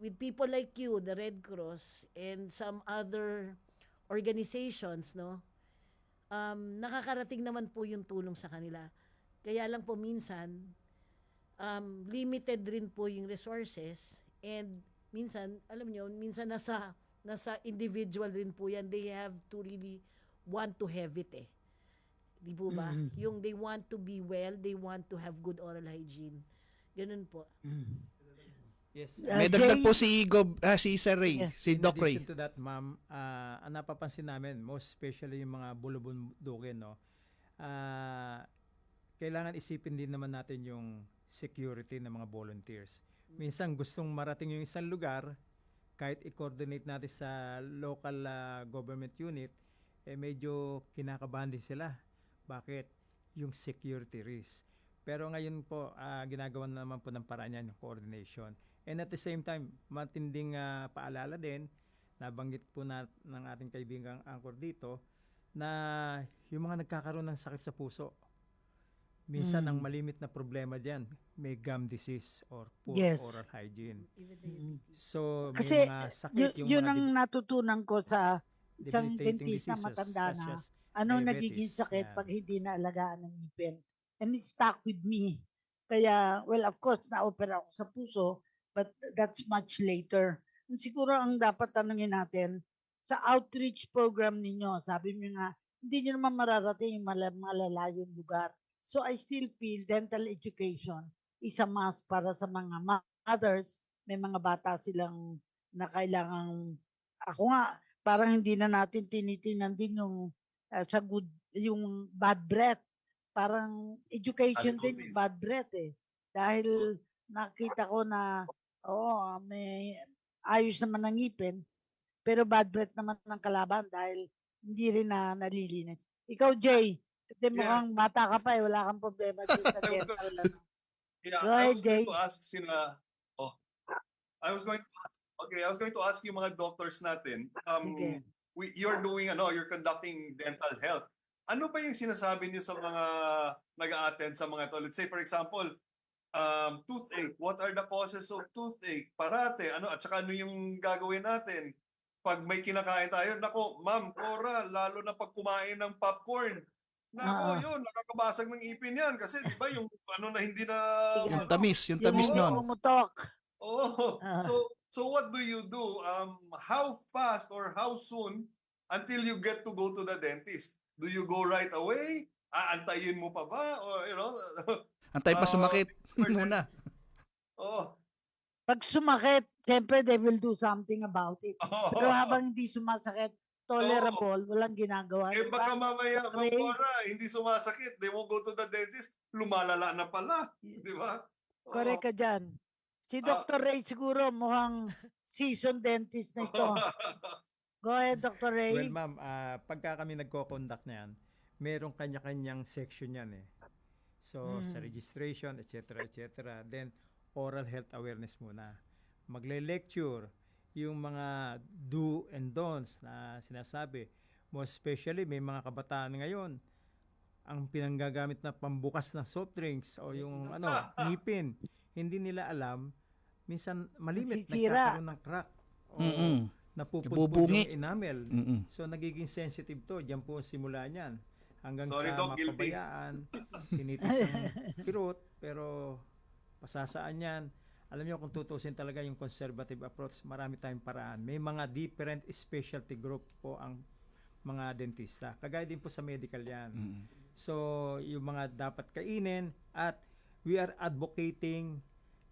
with people like you, the Red Cross, and some other organizations, no, nakakarating naman po yung tulong sa kanila. Kaya lang po minsan, limited rin po yung resources, and minsan, alam nyo, minsan nasa individual rin po yan. They have to really want to have it eh. Di po ba? Yung they want to be well, they want to have good oral hygiene. Ganun po. Yes. May dagdag po si si Sir Ray, si In Doc Ray. addition to that, ma'am, ang napapansin namin, most especially yung mga bulubundukin, no, kailangan isipin din naman natin yung security ng mga volunteers. Minsan gustong marating yung isang lugar, kahit i-coordinate natin sa local government unit, medyo kinakabahan din sila. Bakit? Yung security risk. Pero ngayon po, ginagawa naman po ng paraan yan, yung coordination. And at the same time, matinding paalala din, nabanggit po ng ating kaibigang angkor dito, na yung mga nagkakaroon ng sakit sa puso, minsan ang malimit na problema dyan, may gum disease or poor oral hygiene. So, may Kasi mga sakit, yun ang natutunan ko sa isang dentist na matanda na, ano nagiging sakit pag hindi naalagaan ng ngipin. And it stuck with me. Kaya, well, of course, na-opera ako sa puso, but that's much later. And siguro ang dapat tanungin natin, sa outreach program ninyo, sabi niyo nga, hindi niyo naman mararating yung malalayong lugar. So I still feel dental education is a must para sa mga mothers. May mga bata silang na kailangang, ako nga, parang hindi na natin tinitingnan din yung sa good, yung bad breath. Parang education din yung bad breath eh. Dahil nakita ko na, may ayos naman ng ngipin, pero bad breath naman ng kalaban dahil hindi rin na nalilinis. Ikaw, Jay, kasi mukhang bata ka pa eh, wala kang problema dito sa dental. Go ahead, Jay. I was going to ask you mga doctors natin. You're doing you're conducting dental health. Ano ba yung sinasabi niyo sa mga nag-a-attend sa mga to? Let's say for example, toothache. What are the causes of toothache? Parate, at saka ano yung gagawin natin? Pag may kinakain tayo, nako, Ma'am Cora, lalo na pag kumain ng popcorn. Nako, yun, nakakabasag ng ipin yan. Kasi di ba yung na hindi na... Yung tamis nun. Umutok. So what do you do? How fast or how soon until you get to go to the dentist? Do you go right away? Aantayin mo pa ba? Or, Antay pa sumakit muna. Pag sumakit, siyempre they will do something about it. Pero habang hindi sumasakit, tolerable, walang ginagawa. Baka mamaya, Ma'am Cora, hindi sumasakit. They won't go to the dentist. Lumalala na pala. Di ba? Correct ka dyan. Si Dr. Ray siguro mukhang seasoned dentist na ito. Go ahead, Dr. Ray. Well, ma'am, pagka kami nagko-conduct na yan, merong kanya-kanyang section yan eh. So, sa registration, etc., etc. Then, oral health awareness muna. Magle-lecture yung mga do and don'ts na sinasabi. Most especially, may mga kabataan ngayon, ang pinanggagamit na pambukas ng soft drinks o yung ngipin, hindi nila alam, minsan malimit, Nasisira. nagkakaroon ng crack. O napupudpud Nabubungi. yung enamel. Mm-mm. So, nagiging sensitive to. Diyan po ang simula niyan. Hanggang Sorry, sa Doc, guilty. mapabayaan, tinitis ang pirot, pero pasasaan yan. Alam niyo kung tutusin talaga yung conservative approach, marami tayong paraan. May mga different specialty group po ang mga dentista. Kagaya din po sa medical yan. So, yung mga dapat kainin at we are advocating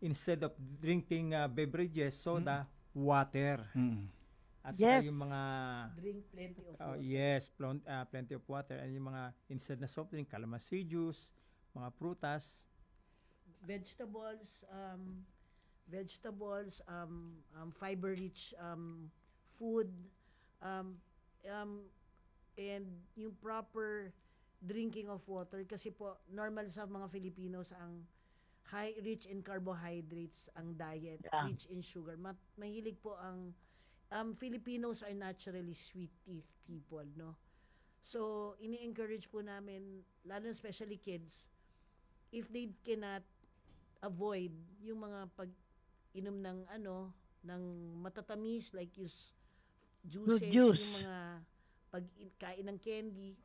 instead of drinking beverages, soda, water. At saka Yes. yung mga Drink plenty of water. yes, plenty of water, and yung mga instead na soft drink, calamansi juice, mga prutas. Vegetables, fiber-rich food, and yung proper drinking of water. Kasi po, normal sa mga Filipinos ang rich in carbohydrates ang diet, Yeah. rich in sugar. Mahilig po ang Filipinos are naturally sweet teeth people, no? So, ini-encourage po namin, lalo especially kids, if they cannot avoid yung mga pag-inom ng ng matatamis like juices, juice. yung mga pagkain ng candy,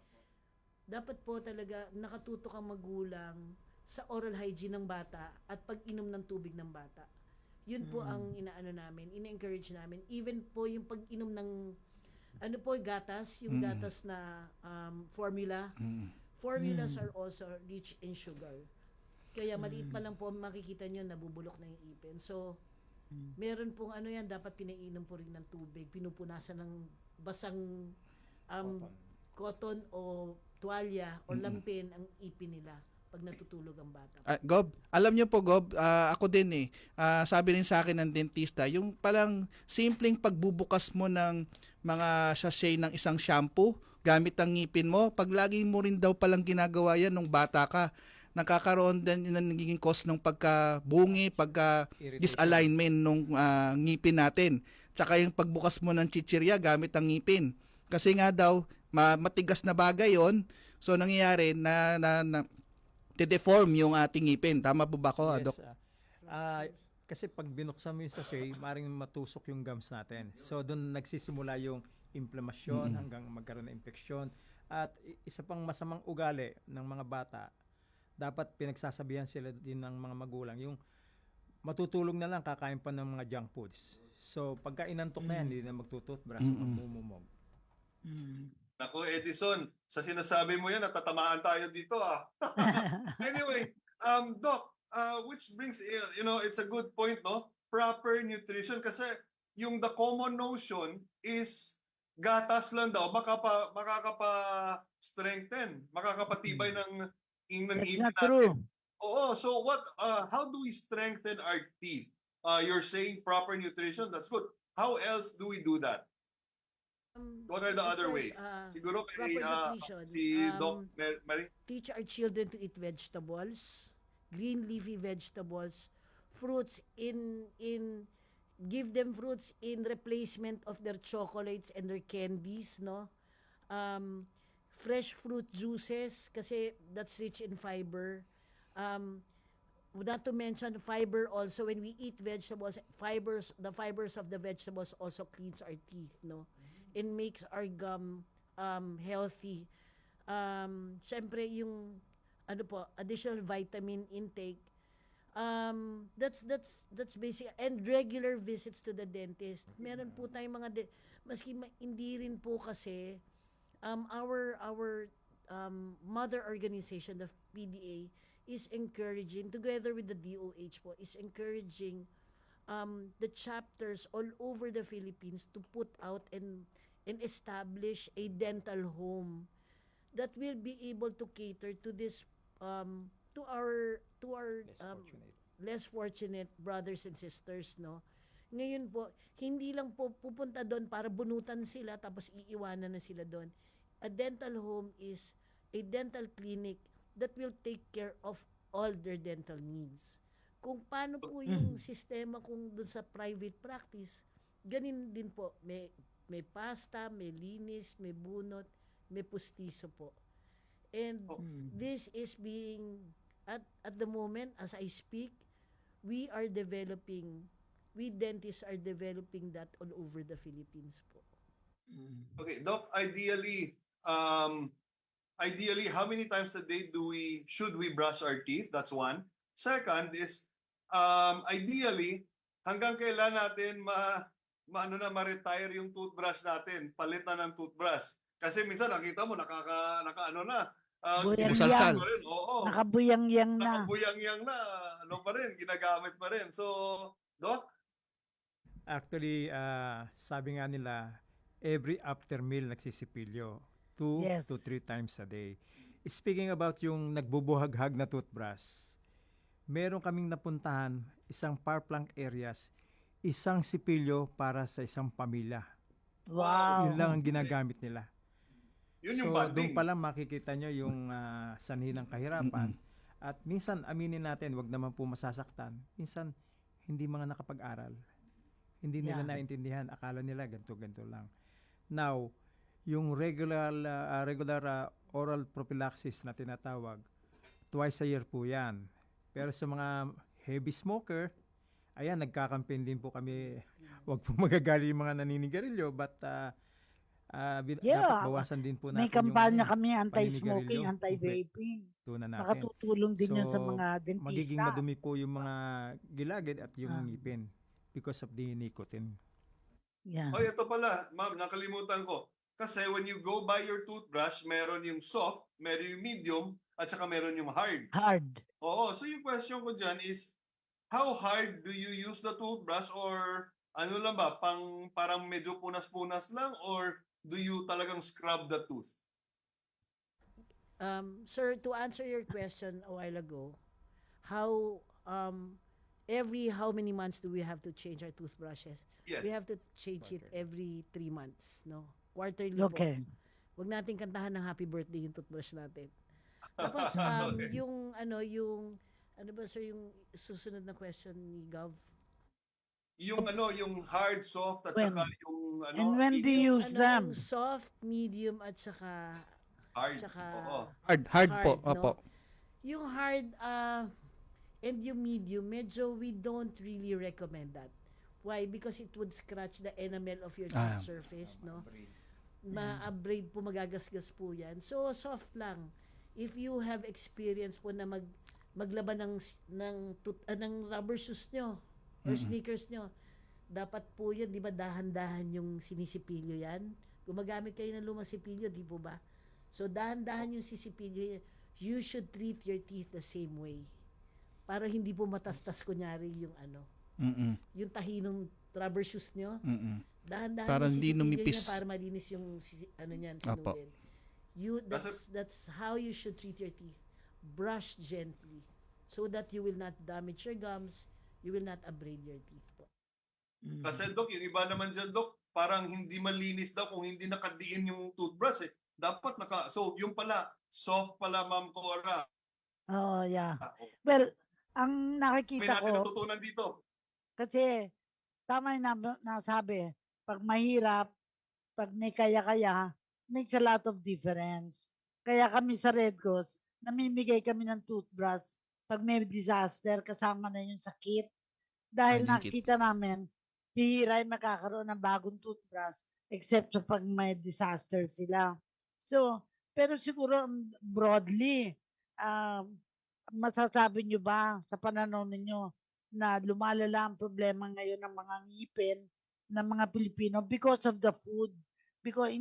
dapat po talaga nakatutok ang magulang sa oral hygiene ng bata at pag-inom ng tubig ng bata. Yun po ang ina-encourage namin. Even po yung pag-inom ng gatas, yung gatas na formula. Formulas are also rich in sugar. Kaya maliit pa lang po makikita nyo nabubulok na yung ipin. So, meron pong dapat pinainom po rin ng tubig. Pinupunasan ng basang cotton o tuwalya o lampin ang ipin nila pag natutulog ang bata. Gob, alam niyo po Gob, ako din sabi rin sa akin ng dentista, yung palang simpleng pagbubukas mo ng mga sachet ng isang shampoo gamit ang ngipin mo, pag lagi mo rin daw palang ginagawa yan nung bata ka, nakakaroon din ng nagiging cause ng pagkabungi, pagka-disalignment nung ngipin natin. Tsaka yung pagbukas mo ng chichirya gamit ang ngipin. Kasi nga daw, matigas na bagay yon. So nangyayari na deform yung ating ngipin. Tama po ba ako, Dok? Kasi pag binuksan mo yung sachet, maaaring matusok yung gums natin. So doon nagsisimula yung inflammation hanggang magkaroon ng infeksyon. At isa pang masamang ugali ng mga bata, dapat pinagsasabihan sila din ng mga magulang, yung matutulog na lang, kakain pa ng mga junk foods. So pagka inantok na yan, hindi na magtututbrush, magmumumog. Naku, Edison, sa sinasabi mo yan, natatamaan tayo dito Anyway, Doc, which brings, it's a good point, no? Proper nutrition. Kasi yung the common notion is gatas lang daw, makakapa-strengthen, makakapatibay ng That's ipin not natin. true. Oo, so how do we strengthen our teeth? You're saying proper nutrition, that's good. How else do we do that? What are the Of other course, ways? Siguro kay proper nutrition. si Doc Mary. Teach our children to eat vegetables, green leafy vegetables, fruits give them fruits in replacement of their chocolates and their candies, no? Fresh fruit juices kasi that's rich in fiber. Not to mention fiber also, when we eat vegetables, the fibers of the vegetables also cleans our teeth, no? It makes our gum healthy. Syempre yung additional vitamin intake. That's basic, and regular visits to the dentist. Meron po tayong mga maski hindi rin po kasi our mother organization, the PDA, is encouraging, together with the DOH po, is encouraging the chapters all over the Philippines to put out and establish a dental home that will be able to cater to this to our less fortunate brothers and sisters, no? Ngayon po, hindi lang po pupunta doon para bunutan sila tapos iiwanan na sila doon. A dental home is a dental clinic that will take care of all their dental needs. Kung paano po yung sistema kung doon sa private practice, ganin din po, may pasta, may linis, may bunot, may pustiso po. And this is being, at the moment, as I speak, we dentists are developing that all over the Philippines po. Okay, Doc, ideally, how many times a day should we brush our teeth? That's one. Second is, ideally, hanggang kailan natin ma-retire yung toothbrush natin, palit na ng toothbrush. Kasi minsan nakita mo naka-ano na, Busalsal. pa rin. Oo. Nakabuyang-yang na. Nakabuyang-yang na, ano pa rin, ginagamit pa rin. So, Doc? Actually, sabi nga nila, every after meal nagsisipilyo. 2 Yes. to 3 times a day. Speaking about yung nagbubuhaghag na toothbrush, meron kaming napuntahan, isang Parkplank areas, isang sipilyo para sa isang pamilya. Wow. Yun lang ang ginagamit nila. Yun yung So, bonding. doon pa lang makikita nyo yung sanhi ng kahirapan. At minsan, aminin natin, wag naman po masasaktan. Minsan, hindi mga nakapag-aral. Hindi nila Yeah. naintindihan. Akala nila ganito lang. Now, yung regular oral prophylaxis na tinatawag, twice a year po yan. Pero sa mga heavy smoker, ayan, nagkakampin din po kami. Wag po magagali yung mga naninigarilyo, but dapat bawasan din po natin May kampanya yung kami anti-smoking, paninigarilyo. anti-vaping. Tunan natin. Makatutulong din yun sa mga dentista. Magiging madumi po yung mga gilagid at yung ngipin because of the nicotine. Yeah. Oh, ito pala, ma'am, nakalimutan ko. Kasi when you go buy your toothbrush, meron yung soft, meron yung medium, at saka meron yung hard. Hard. Oo, so yung question ko dyan is, how hard do you use the toothbrush, or ano lang ba, parang medyo punas-punas lang, or do you talagang scrub the tooth? Sir, to answer your question a while ago, how many months do we have to change our toothbrushes? Yes. We have to change it every 3 months, no? Quarterly Okay. po. Huwag natin kantahan ng happy birthday yung toothbrush natin. Tapos Okay. yung ano ba sir yung susunod na question ni Gov? Yung hard, soft, at When? saka yung And when do you use them? Yung soft, medium at saka hard. tsaka Oo. Hard po. no? Opo. Yung hard and yung medium, medyo we don't really recommend that. Why? Because it would scratch the enamel of your tooth surface, no? Ma-abrade po, magagasgas po yan. So, soft lang. If you have experience po na maglaban ng rubber shoes nyo or sneakers nyo, dapat po yan, di ba, dahan-dahan yung sinisipilyo yan. Gumagamit kayo ng lumang sipilyo, di po ba? So, dahan-dahan yung sisipilyo yan. You should treat your teeth the same way. Para hindi po matastas kunyari yung yung tahinong rubber shoes nyo. Dahan-dahan Para yung hindi sisipilyo numipis. niya para malinis yung niyan, Opo. sinulin. That's how you should treat your teeth. Brush gently so that you will not damage your gums, you will not abrade your teeth po. Kasi Dok, yung iba naman dyan, Dok, parang hindi malinis daw kung hindi nakadiin yung toothbrush eh. Dapat so yung pala, soft pala, Ma'am Cora. Oh, yeah. Well, ang May nakikita natin ko, natutunan dito. kasi tama yung nasabi, pag mahirap, pag may kaya-kaya, makes a lot of difference. Kaya kami sa Red Ghost, namimigay kami ng toothbrush pag may disaster, kasama na yung sakit. Dahil nakikita namin, bihira yung makakaroon ng bagong toothbrush except sa pag may disaster sila. So, pero siguro broadly, masasabi nyo ba sa pananaw ninyo na lumalala ang problema ngayon ng mga ngipin ng mga Pilipino because of the food? Because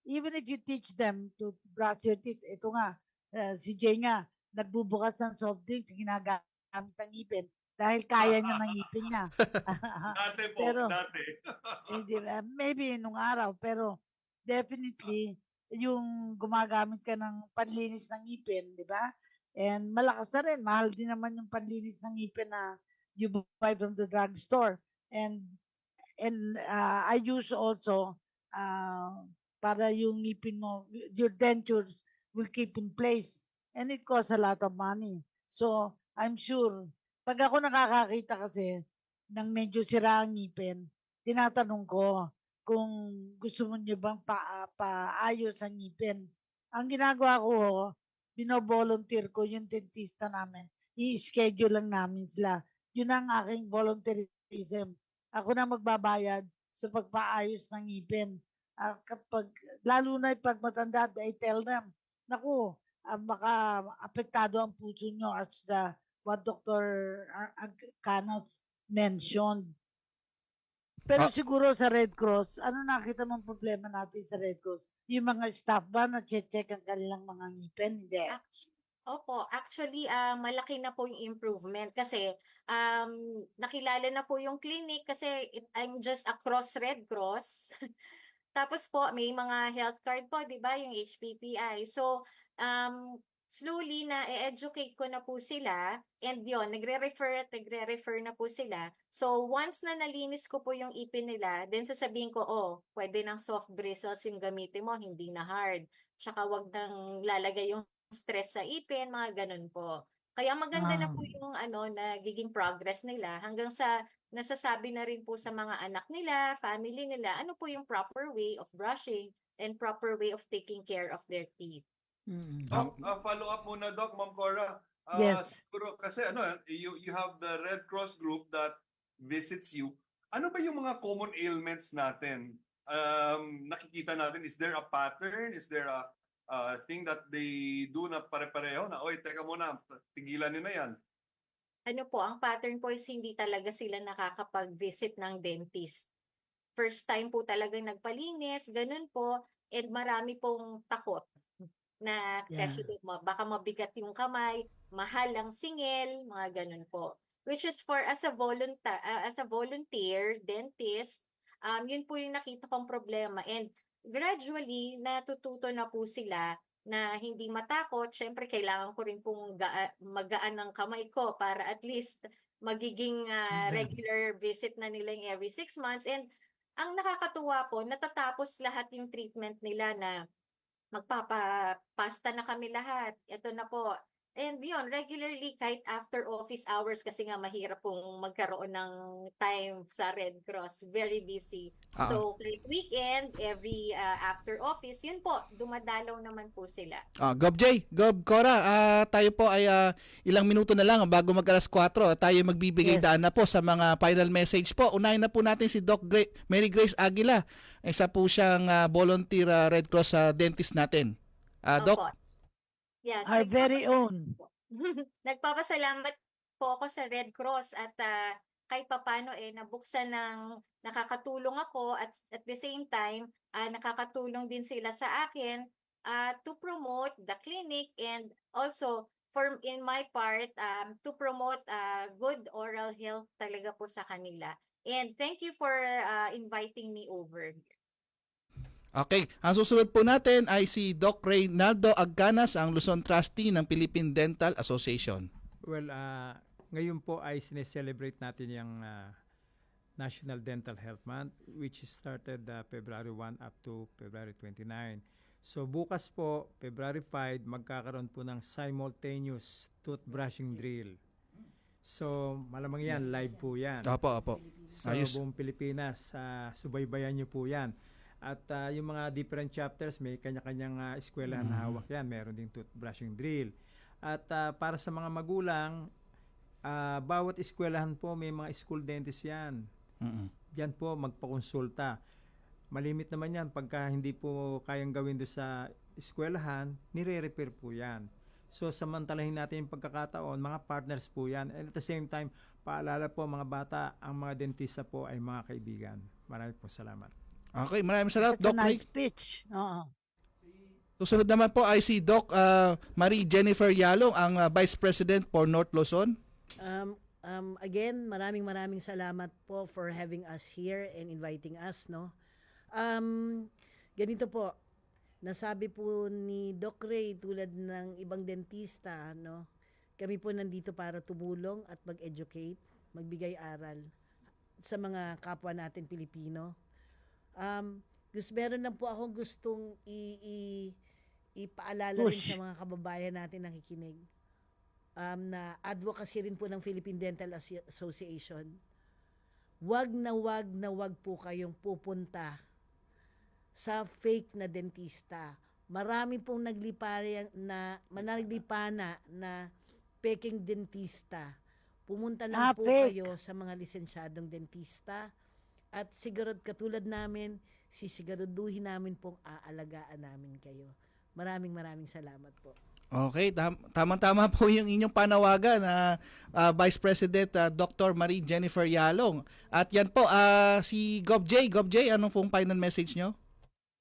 even if you teach them to brush your teeth, ito nga, si Jay nga, nagbubukas ng soft drinks, ginagamit ang ngipin dahil kaya niya ng ngipin niya. Dati po, Pero, dati. maybe nung araw, pero definitely, yung gumagamit ka ng panlinis ng ngipin, di ba? And malakas na rin, mahal din naman yung panlinis ng ngipin na you buy from the drugstore. And I use also para yung ngipin mo, your dentures will keep in place. And it costs a lot of money. So, I'm sure, pag ako nakakakita kasi, ng medyo sira ang ngipin, tinatanong ko kung gusto mo niyo bang paayos ang ngipin. Ang ginagawa ko, bino-volunteer ko yung dentista namin. I-schedule lang namin sila. Yun ang aking volunteerism. Ako na magbabayad sa pagpaayos ng ngipin. Kapag, lalo na pag matanda, I tell them, naku, baka apektado ang puso nyo as what Dr. Canos mentioned. Pero siguro sa Red Cross, ano nakita mong problema natin sa Red Cross? Yung mga staff ba na check ang kanilang mga ngipin? Hindi. Opo, actually, malaki na po yung improvement kasi nakilala na po yung clinic kasi I'm just across Red Cross. Tapos po, may mga health card po, di ba, yung HPPI. So, slowly na educate ko na po sila and yon nagre-refer na po sila. So, once na nalinis ko po yung ipin nila, then sasabihin ko, oh, pwede ng soft bristles yung gamitin mo, hindi na hard. Tsaka wag nang lalagay yung stress sa ipin, mga ganun po. Kaya maganda na po yung nagiging progress nila hanggang sa nasasabi na rin po sa mga anak nila, family nila, ano po yung proper way of brushing and proper way of taking care of their teeth. Doc, follow up muna, Doc, Ma'am Cora. Yes. Siguro, kasi you have the Red Cross group that visits you. Ano ba yung mga common ailments natin? Nakikita natin, is there a pattern? Is there a thing that they do na pare-pareho na, oy, teka muna, tigilan nyo na yan? Ano po, ang pattern po is hindi talaga sila nakakapag-visit ng dentist. First time po talagang nagpalinis, ganun po, and marami pong takot na kasi baka mabigat yung kamay, mahal ang singil, mga ganun po. Which is for as a volunteer dentist, yun po yung nakita kong problema, and gradually natututo na po sila na hindi matakot. Syempre kailangan ko rin pong magaan ng kamay ko para at least magiging regular visit na nila yung every 6 months. And ang nakakatuwa po, natatapos lahat yung treatment nila na magpapapasta na kami lahat. Ito na po. And yun, regularly kahit after office hours kasi nga mahirap pong magkaroon ng time sa Red Cross. Very busy. So, kahit weekend, every after office, yun po, dumadalaw naman po sila. Gob J, Gob Cora, tayo po ay ilang minuto na lang bago mag-alas 4. Tayo magbibigay daan na po sa mga final message po. Unahin na po natin si Doc Mary Grace Aguila. Isa po siyang volunteer Red Cross dentist natin. Doc? Yes. Our very own. Nagpapasalamat po ako sa Red Cross at kahit papano nabuksan ng nakakatulong ako at the same time nakakatulong din sila sa akin to promote the clinic and also in my part to promote good oral health talaga po sa kanila. And thank you for inviting me over. Okay, ang susunod po natin ay si Doc Reynaldo Agganas, ang Luzon Trustee ng Philippine Dental Association. Well, ngayon po ay sineselebrate natin yung National Dental Health Month, which started February 1 up to February 29. So bukas po, February 5, magkakaroon po ng simultaneous toothbrushing drill. So malamang yan, live po yan. Apo. Sa buong Pilipinas, subaybayan nyo po yan. At yung mga different chapters, may kanya-kanyang eskwela na hawak yan. Meron ding toothbrushing drill. At para sa mga magulang, bawat eskwelahan po may mga school dentist yan. Diyan po magpakonsulta. Malimit naman yan. Pagka hindi po kayang gawin doon sa eskwelahan, nire-repair po yan. So samantalahin natin yung pagkakataon, mga partners po yan. And at the same time, paalala po mga bata, ang mga dentista po ay mga kaibigan. Maraming po salamat. Okay, maraming salamat, Doc. Nice speech. Susunod naman po ay si Doc Marie Jennifer Yalong, ang Vice President for North Luzon. Again, maraming salamat po for having us here and inviting us, no. Ganito po, nasabi po ni Doc Ray tulad ng ibang dentista, no. Kami po nandito para tumulong at mag-educate, magbigay aral sa mga kapwa natin Pilipino. Meron lang po akong gustong ipaalala rin sa mga kababayan natin nakikinig. Na advocacy rin po ng Philippine Dental Association. wag na wag po kayong pupunta sa fake na dentista. Marami pong naglipana na peking dentista. Pumunta lang po fake. kayo sa mga lisensyadong dentista at sigurad katulad namin, sisiguraduhin namin pong aalagaan namin kayo. Maraming salamat po. Okay, tama-tama po yung inyong panawagan na Vice President Dr. Marie Jennifer Yalong. At yan po, si Gov J, anong pong final message nyo?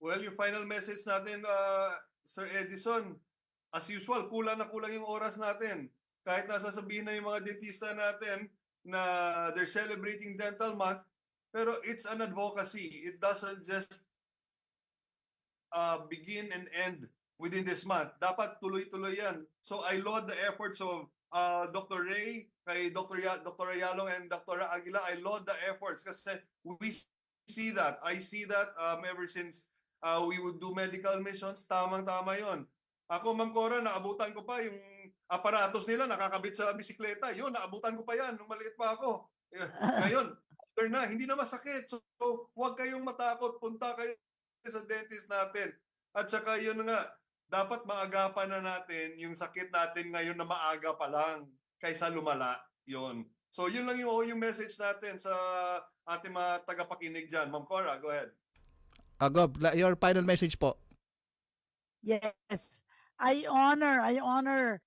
Well, yung final message natin, Sir Edison, as usual, kulang na kulang yung oras natin. Kahit nasasabihin na yung mga dentista natin na they're celebrating Dental Month, pero it's an advocacy. It doesn't just begin and end within this month. Dapat tuloy-tuloy yan. So I laud the efforts of Dr. Ray, kay Dr. Ayalong and Dr. Aguila. I laud the efforts kasi we see that. I see that ever since we would do medical missions. Tamang-tama yon. Ako, Ma'am Cora, naabutan ko pa yung aparatos nila, nakakabit sa bisikleta. Yun, naabutan ko pa yan nung maliit pa ako. Ngayon, after na, hindi na masakit. So huwag kayong matakot. Punta kayo sa dentist natin. At saka yun nga, dapat maagapan na natin yung sakit natin ngayon na maaga pa lang kaysa lumala. Yun. So yun lang yung message natin sa ating mga tagapakinig dyan. Ma'am Cora, go ahead. Gov, your final message po. Yes. I honor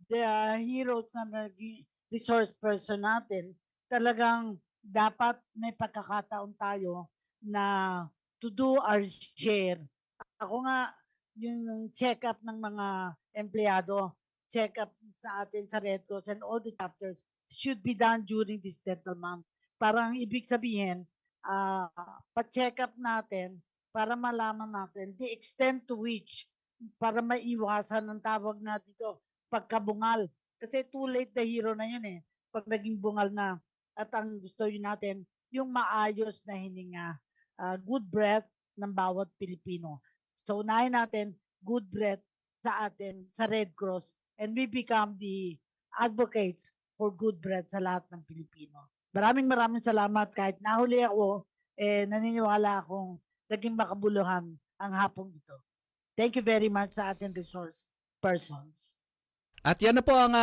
the heroes na naging resource person natin. Talagang dapat may pagkakataon tayo na to do our share. Ako nga, yung check-up ng mga empleyado, check-up sa atin sa Red Cross and all the chapters should be done during this dental month. Parang ibig sabihin, pa-check up natin para malaman natin the extent to which para maiwasan ang tawag na dito pagkabungal. Kasi too late the hero na yun eh. Pag naging bungal na. At ang gusto yun natin, yung maayos na hininga. Good breath ng bawat Pilipino. So unahin natin good breath sa atin, sa Red Cross. And we become the advocates for good breath sa lahat ng Pilipino. Maraming salamat. Kahit nahuli ako, naniniwala akong naging makabuluhan ang hapong ito. Thank you very much sa ating resource persons. At yan na po ang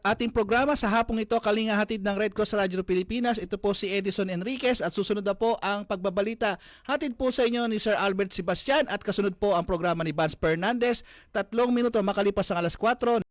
ating programa sa hapong ito, Kalinga Hatid ng Red Cross Radyo Pilipinas. Ito po si Edison Enriquez at susunod na po ang pagbabalita. Hatid po sa inyo ni Sir Albert Sebastian at kasunod po ang programa ni Vance Fernandez. 3 minuto makalipas ang alas 4.